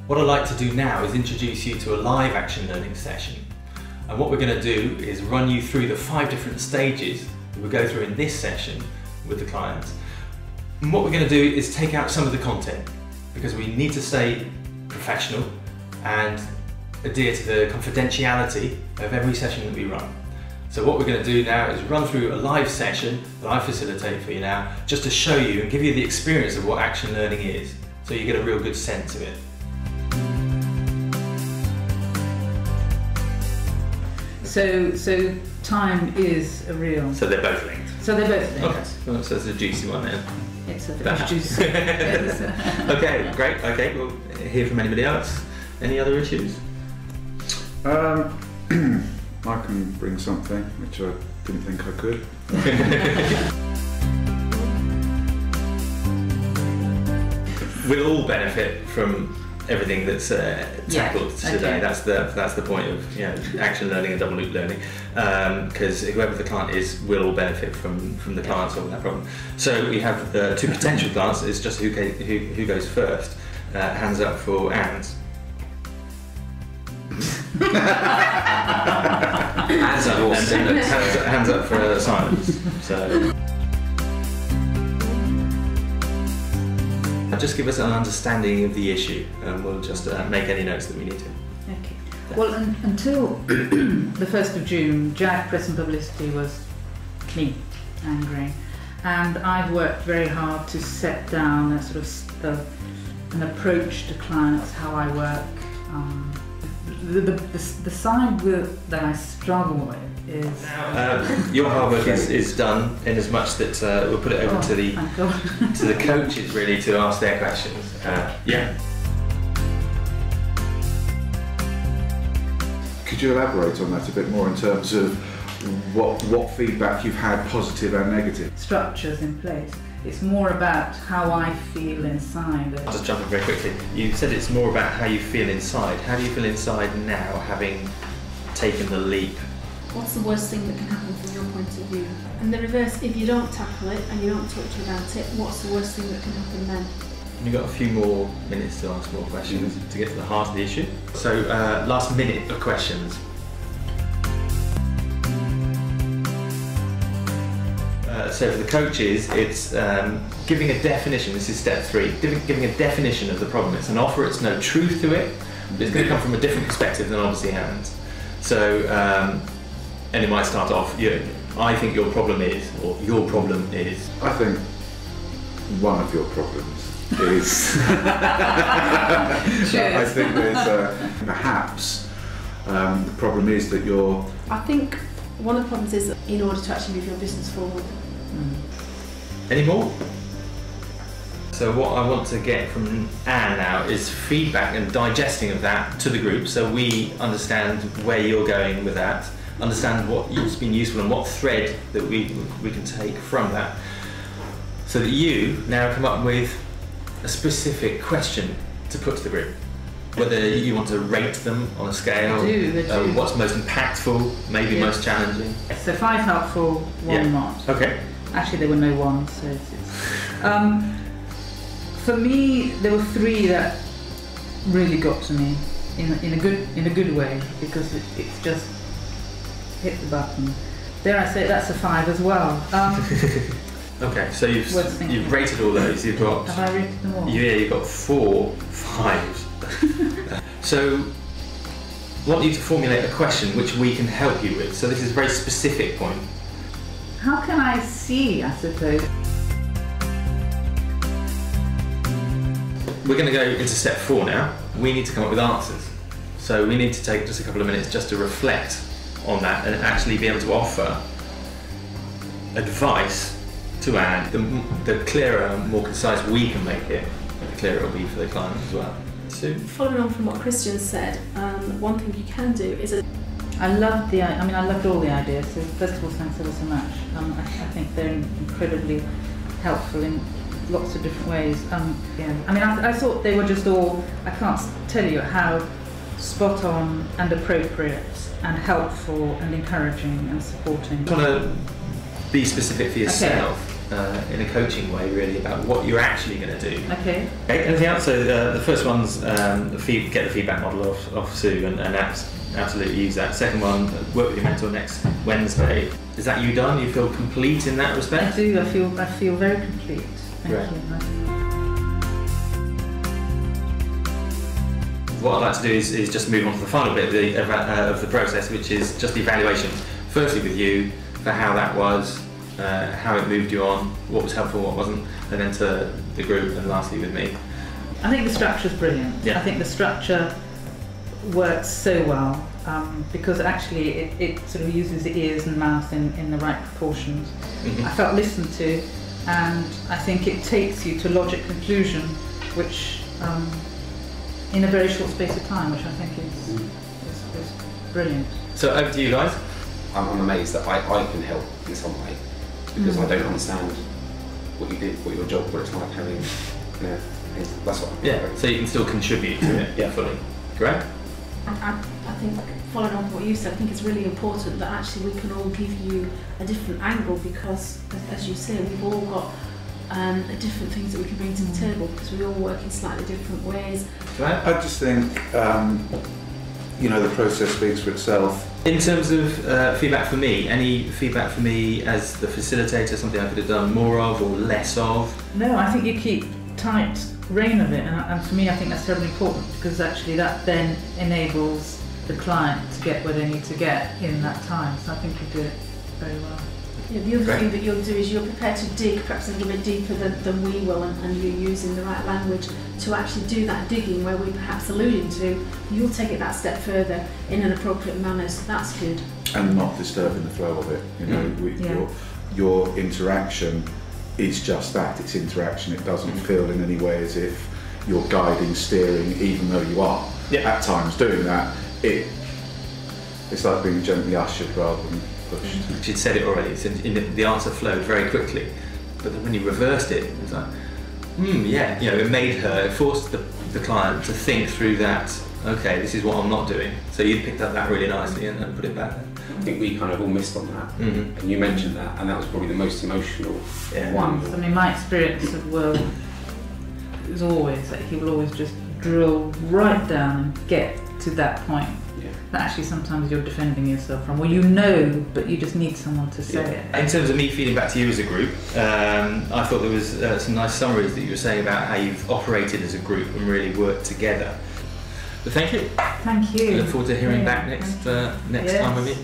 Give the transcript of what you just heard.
What I'd like to do now is introduce you to a live action learning session. And what we're going to do is run you through the 5 different stages that we'll go through in this session with the client. And what we're going to do is take out some of the content, because we need to stay professional and adhere to the confidentiality of every session that we run. So what we're going to do now is run through a live session that I facilitate for you now, just to show you and give you the experience of what action learning is, so you get a real good sense of it. So time is a real... So they're both linked. So they're both linked. Okay, well, so it's a juicy one then. It's a juicy. Okay, great. Okay, we'll hear from anybody else. Any other issues? I can bring something which I didn't think I could. We'll all benefit from everything that's tackled today. Okay. That's the point of action learning and double loop learning, because whoever the client is will all benefit from the client solving that problem. So we have 2 potential clients. It's just who goes first. Hands up for Anne's. Hands up for Simon's. So. Just give us an understanding of the issue, and we'll just make any notes that we need to. Okay. Well, until the 1st of June, JAG Press and Publicity was me, Anne Gray, and I've worked very hard to set down a sort of an approach to clients, how I work. The side that I struggle with is... your hard work is done, in as much that we'll put it over to the coaches really to ask their questions. Yeah. Could you elaborate on that a bit more in terms of what feedback you've had, positive and negative? Structures in place. It's more about how I feel inside. I'll just jump in very quickly. You said it's more about how you feel inside. How do you feel inside now, having taken the leap? What's the worst thing that can happen from your point of view? And the reverse, if you don't tackle it and you don't talk to you about it, what's the worst thing that can happen then? You've got a few more minutes to ask more questions to get to the heart of the issue. So, last minute of questions. So for the coaches, it's giving a definition. This is step 3. Giving a definition of the problem. It's an offer. It's no truth to it. But it's going to come from a different perspective than obviously Anne's. So, and it might start off, I think your problem is, or your problem is. I think one of your problems is... I think there's perhaps the problem is that you're... I think one of the problems is that in order to actually move your business forward. Any more? So what I want to get from Anne now is feedback and digesting of that to the group, so we understand where you're going with that, understand what's been useful and what thread that we can take from that, so that you now come up with a specific question to put to the group. Whether you want to rate them on a scale, I do. What's most impactful, maybe most challenging. So 5 helpful, 1 not. Okay. Actually, there were no 1s. So for me, there were 3 that really got to me in a good way, because it's just hit the button. Dare I say that's a 5 as well. Okay, so you've rated all those. You've got. Have I rated them all? Yeah, you've got 4 5s. So, I want you to formulate a question which we can help you with. So this is a very specific point. How can I see, I suppose? We're going to go into step 4 now. We need to come up with answers. So we need to take just a couple of minutes just to reflect on that and actually be able to offer advice to Anne. The clearer and more concise we can make it, the clearer it will be for the client as well. Sue? Following on from what Christian said, one thing you can do is... I loved all the ideas, so first of all, thanks ever so much. I think they're incredibly helpful in lots of different ways. I thought they were just all, I can't tell you how spot on and appropriate and helpful and encouraging and supporting. You want to be specific for yourself. in a coaching way, really, about what you're actually going to do. Okay. Okay, anything else? So the first one's get the feedback model off Sue and absolutely use that. Second one, work with your mentor next Wednesday. Is that you done? You feel complete in that respect? I do. I feel very complete. Thank Right. you. What I'd like to do is just move on to the final bit of the process, which is just the evaluation. Firstly with you, for how that was, how it moved you on, what was helpful, what wasn't, and then to the group, and lastly with me. I think the structure's brilliant. Yeah. I think the structure works so well because actually it sort of uses the ears and mouth in the right proportions. Mhm. I felt listened to, and I think it takes you to logic conclusion, which in a very short space of time, which I think is brilliant. So over to you guys. I'm amazed that I can help in some way because I don't understand what you did, what your job, what it's like having, you know, that's what. Yeah, so you can still contribute to it. Yeah. Fully. Great. I think, following on what you said, I think it's really important that actually we can all give you a different angle because, as you say, we've all got different things that we can bring to the table because we all work in slightly different ways. Right. I just think, you know, the process speaks for itself. In terms of feedback for me, any feedback for me as the facilitator, something I could have done more of or less of? No, I think you keep tight rein of it, and for me I think that's terribly important because actually that then enables the client to get where they need to get in that time, so I think you do it very well. Yeah, the other Great. thing that you'll do is you're prepared to dig perhaps a little bit deeper than we will, and you're using the right language to actually do that digging where we perhaps alluding to. You'll take it that step further in an appropriate manner, so that's good. And not disturbing the flow of it. You know, Yeah. your interaction is just that. It's interaction. It doesn't feel in any way as if you're guiding, steering, even though you are at times doing that. It's like being gently ushered rather than pushed. She'd said it already, so the answer flowed very quickly. But then when you reversed it, it was like, yeah, you know, it forced the client to think through that, okay, this is what I'm not doing. So you picked up that really nicely and put it back there. I think we kind of all missed on that, Mhm. and you mentioned that, and that was probably the most emotional Yeah. one. I mean, my experience of Will is always that he will always just drill right down and get to that point Yeah. that actually sometimes you're defending yourself from, well, you know, but you just need someone to say it. In terms of me feeding back to you as a group, I thought there was some nice summaries that you were saying about how you've operated as a group and really worked together. But thank you. Thank I you. look forward to hearing Yeah, back next thank you. next Yes. time with you.